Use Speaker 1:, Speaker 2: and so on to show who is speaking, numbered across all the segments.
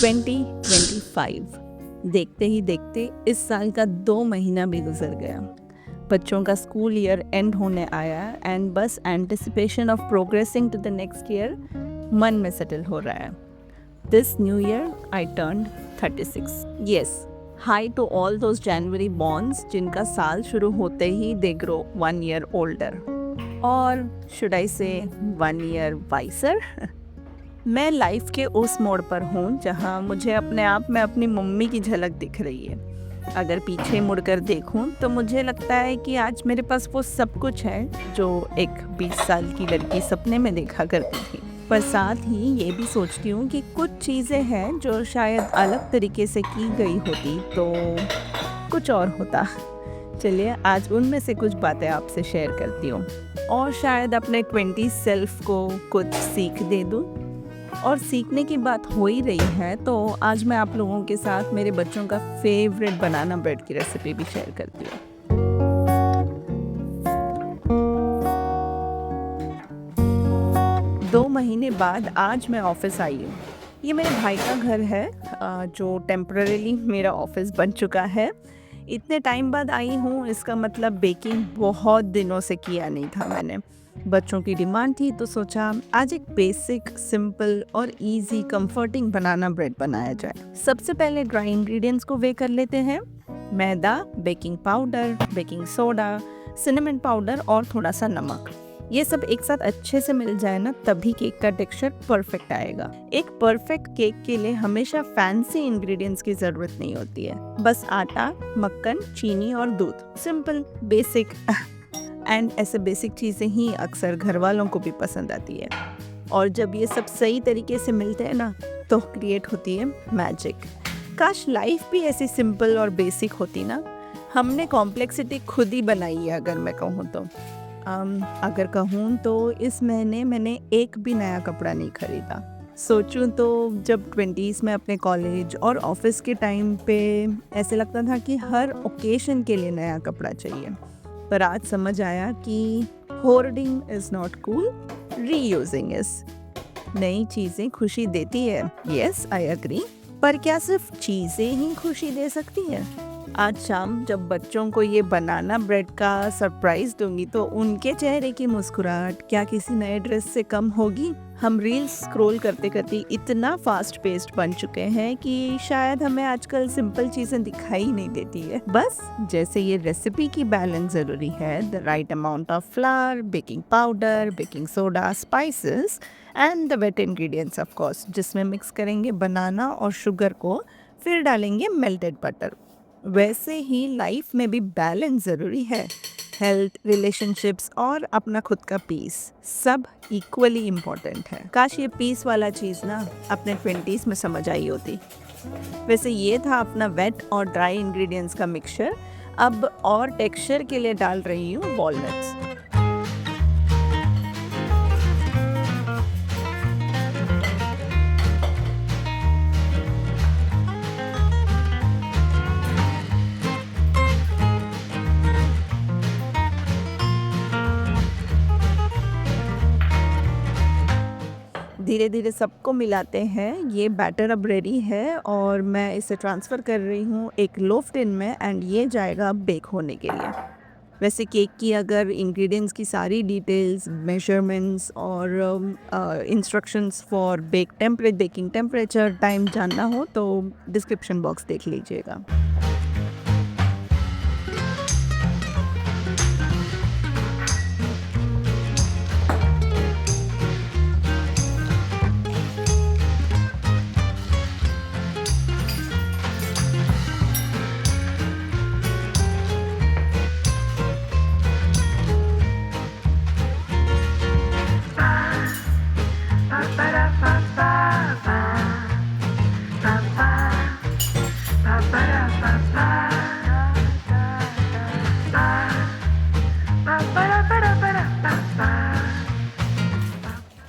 Speaker 1: 2025 देखते ही देखते इस साल का 2 महीना भी गुजर गया। बच्चों का स्कूल ईयर एंड होने आया एंड बस anticipation of progressing to the next year मन में सेटल हो रहा है। This new year I turned 36। Yes, hi to all those January borns जिनका साल शुरू होते ही दे ग्रो 1 ईयर ओल्डर, और शुड आई से 1 ईयर वाइसर। मैं लाइफ के उस मोड़ पर हूँ जहाँ मुझे अपने आप में अपनी मम्मी की झलक दिख रही है। अगर पीछे मुड़कर देखूँ तो मुझे लगता है कि आज मेरे पास वो सब कुछ है जो एक 20 साल की लड़की सपने में देखा करती थी। पर साथ ही ये भी सोचती हूँ कि कुछ चीज़ें हैं जो शायद अलग तरीके से की गई होती तो कुछ और होता। चलिए आज उनमें से कुछ बातें आपसे शेयर करती हूँ और शायद अपने 20 सेल्फ को कुछ सीख दे दूँ। और सीखने की बात हो ही रही है तो आज मैं आप लोगों के साथ मेरे बच्चों का फेवरेट बनाना ब्रेड की रेसिपी भी शेयर करती हूँ। 2 महीने बाद आज मैं ऑफिस आई हूँ। ये मेरे भाई का घर है जो टेम्पररीली मेरा ऑफिस बन चुका है। इतने टाइम बाद आई हूँ, इसका मतलब बेकिंग बहुत दिनों से किया नहीं था मैंने। बच्चों की डिमांड थी तो सोचा आज एक बेसिक, सिंपल और इजी कंफर्टिंग बनाना ब्रेड बनाया जाए। सबसे पहले ड्राई इंग्रेडिएंट्स को वे कर लेते हैं। मैदा, baking powder, baking soda, cinnamon powder और थोड़ा सा नमक। ये सब एक साथ अच्छे से मिल जाए ना, तभी केक का टेक्सचर परफेक्ट आएगा। एक परफेक्ट केक के लिए हमेशा फैंसी इंग्रेडिएंट्स की जरूरत नहीं होती है। बस आटा, मक्खन, चीनी और दूध। सिंपल, बेसिक एंड ऐसे बेसिक चीज़ें ही अक्सर घर वालों को भी पसंद आती है। और जब ये सब सही तरीके से मिलते हैं ना तो क्रिएट होती है मैजिक। काश लाइफ भी ऐसी सिंपल और बेसिक होती ना। हमने कॉम्प्लेक्सिटी खुद ही बनाई है अगर मैं कहूँ तो। अगर कहूँ तो इस महीने मैंने एक भी नया कपड़ा नहीं खरीदा। सोचूं तो जब 20s में अपने कॉलेज और ऑफिस के टाइम पे ऐसे लगता था कि हर ओकेशन के लिए नया कपड़ा चाहिए, पर आज समझ आया कि hoarding is not cool, reusing is. नई चीजें खुशी देती है, यस आई एग्री, पर क्या सिर्फ चीजें ही खुशी दे सकती है? आज शाम जब बच्चों को ये बनाना ब्रेड का सरप्राइज दूंगी तो उनके चेहरे की मुस्कुराहट क्या किसी नए ड्रेस से कम होगी? हम रील्स स्क्रॉल करते करते इतना फास्ट पेस्ड बन चुके हैं कि शायद हमें आजकल सिंपल चीजें दिखाई नहीं देती है। बस जैसे ये रेसिपी की बैलेंस जरूरी है, the right amount of flour, baking powder, baking soda, spices and the wet ingredients of course, जिसमें मिक्स करेंगे बनाना और शुगर को, फिर डालेंगे मेल्टेड बटर। वैसे ही लाइफ में भी बैलेंस ज़रूरी है। हेल्थ, रिलेशनशिप्स और अपना खुद का पीस सब इक्वली इम्पोर्टेंट है। काश ये पीस वाला चीज़ ना अपने 20s में समझ आई होती। वैसे ये था अपना वेट और ड्राई इंग्रेडिएंट्स का मिक्सचर। अब और टेक्सचर के लिए डाल रही हूँ वॉलनट्स। धीरे धीरे सबको मिलाते हैं। ये बैटर अब रेडी है और मैं इसे ट्रांसफ़र कर रही हूँ एक लोफ टिन में एंड ये जाएगा बेक होने के लिए। वैसे केक की अगर इंग्रेडिएंट्स की सारी डिटेल्स, मेजरमेंट्स और instructions for baking temperature, time जानना हो तो डिस्क्रिप्शन बॉक्स देख लीजिएगा।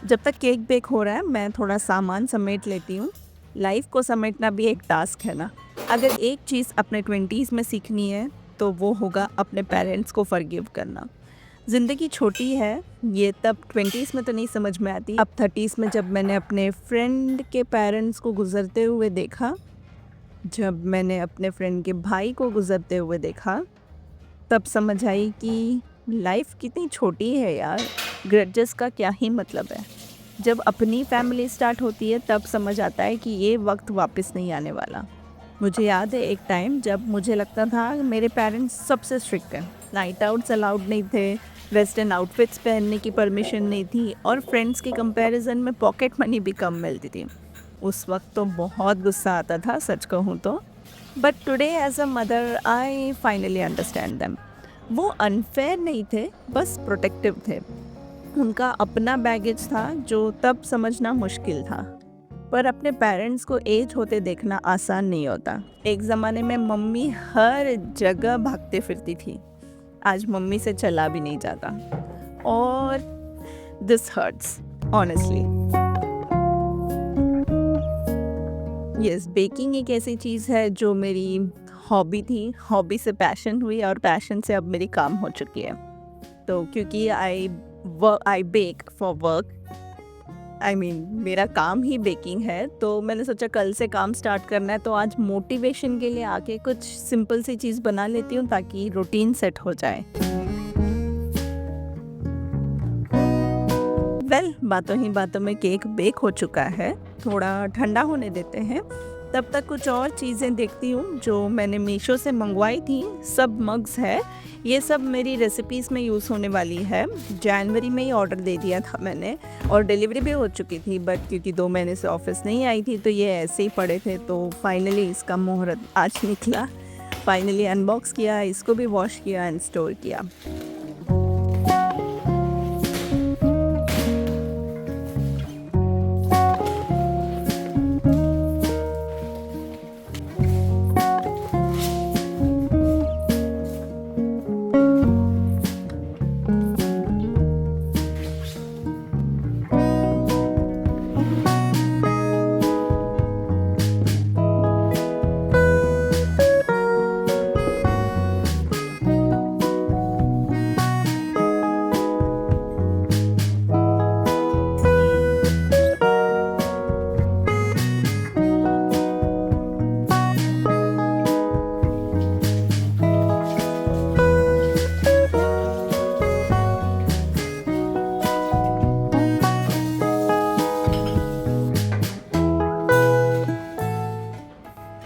Speaker 1: जब तक केक बेक हो रहा है मैं थोड़ा सामान समेट लेती हूँ। लाइफ को समेटना भी एक टास्क है ना। अगर एक चीज़ अपने 20s में सीखनी है तो वो होगा अपने पेरेंट्स को फॉरगिव करना। ज़िंदगी छोटी है, ये तब 20s में तो नहीं समझ में आती। अब 30s में जब मैंने अपने फ्रेंड के पेरेंट्स को गुज़रते हुए देखा, जब मैंने अपने फ्रेंड के भाई को गुज़रते हुए देखा, तब समझ आई कि लाइफ कितनी छोटी है यार, ग्रजेस का क्या ही मतलब है। जब अपनी फैमिली स्टार्ट होती है तब समझ आता है कि ये वक्त वापस नहीं आने वाला। मुझे याद है एक टाइम जब मुझे लगता था मेरे पेरेंट्स सबसे स्ट्रिक्ट हैं, नाइट आउट्स अलाउड नहीं थे, वेस्टर्न आउटफिट्स पहनने की परमिशन नहीं थी और फ्रेंड्स के कंपैरिजन में पॉकेट मनी भी कम मिलती थी। उस वक्त तो बहुत गुस्सा आता था, सच कहूँ तो। But today as a mother I finally understand them. वो अनफेयर नहीं थे, बस प्रोटेक्टिव थे। उनका अपना बैगेज था जो तब समझना मुश्किल था। पर अपने पेरेंट्स को एज होते देखना आसान नहीं होता। एक ज़माने में मम्मी हर जगह भागते फिरती थी, आज मम्मी से चला भी नहीं जाता और this hurts honestly. Yes, baking एक ऐसी चीज़ है जो मेरी हॉबी थी, हॉबी से पैशन हुई और पैशन से अब मेरी काम हो चुकी है। तो क्योंकि आई बेक फॉर वर्क, मेरा काम ही बेकिंग है, तो मैंने सोचा कल से काम स्टार्ट करना है, तो आज मोटिवेशन के लिए आके कुछ सिंपल सी चीज़ बना लेती हूँ ताकि रूटीन सेट हो जाए। बातों ही बातों में केक बेक हो चुका है, थोड़ा ठंडा होने देते हैं। तब तक कुछ और चीज़ें देखती हूँ जो मैंने मीशो से मंगवाई थी। सब मग्स है, ये सब मेरी रेसिपीज़ में यूज़ होने वाली है। जनवरी में ही ऑर्डर दे दिया था मैंने और डिलीवरी भी हो चुकी थी, बट क्योंकि 2 महीने से ऑफिस नहीं आई थी तो ये ऐसे ही पड़े थे, तो फाइनली इसका मुहूर्त आज निकला। फाइनली अनबॉक्स किया, इसको भी वॉश किया एंड स्टोर किया।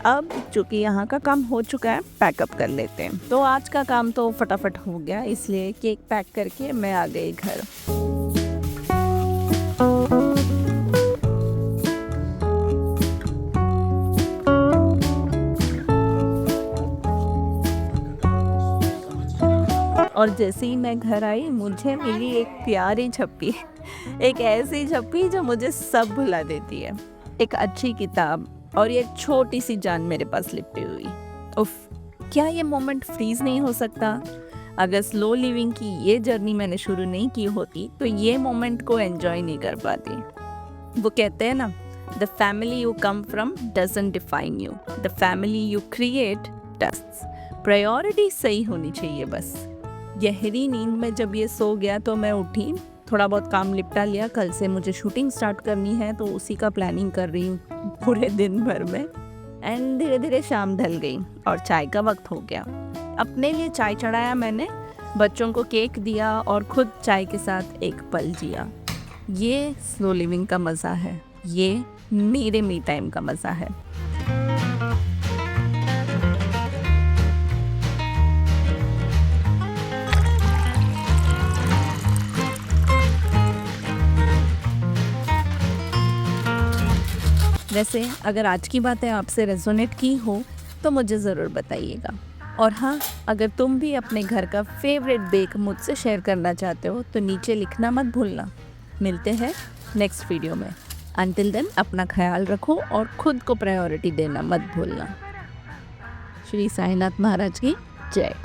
Speaker 1: अब चूँकि यहाँ का काम हो चुका है, पैकअप कर लेते हैं। तो आज का काम तो फटाफट हो गया, इसलिए केक पैक करके मैं आ गई घर। और जैसे ही मैं घर आई मुझे मिली एक प्यारी झप्पी, एक ऐसी झप्पी जो मुझे सब भुला देती है। एक अच्छी किताब और ये छोटी सी जान मेरे पास लिपटी हुई। उफ, क्या ये मोमेंट फ्रीज नहीं हो सकता? अगर स्लो लिविंग की ये जर्नी मैंने शुरू नहीं की होती तो ये मोमेंट को एंजॉय नहीं कर पाती। वो कहते हैं ना, the family you come from doesn't define you, the family you create does. Priority सही होनी चाहिए बस। गहरी नींद में जब ये सो गया तो मैं उठी, थोड़ा बहुत काम निपटा लिया। कल से मुझे शूटिंग स्टार्ट करनी है तो उसी का प्लानिंग कर रही हूँ पूरे दिन भर में। एंड धीरे धीरे शाम ढल गई और चाय का वक्त हो गया। अपने लिए चाय चढ़ाया मैंने, बच्चों को केक दिया और खुद चाय के साथ एक पल जिया। ये स्लो लिविंग का मज़ा है, ये मेरे मी टाइम का मज़ा है। वैसे अगर आज की बातें आपसे रेजोनेट की हो तो मुझे ज़रूर बताइएगा। और हाँ, अगर तुम भी अपने घर का फेवरेट बेक मुझसे शेयर करना चाहते हो तो नीचे लिखना मत भूलना। मिलते हैं नेक्स्ट वीडियो में। अंटिल देन अपना ख्याल रखो और खुद को प्रायोरिटी देना मत भूलना। श्री साईनाथ महाराज की जय।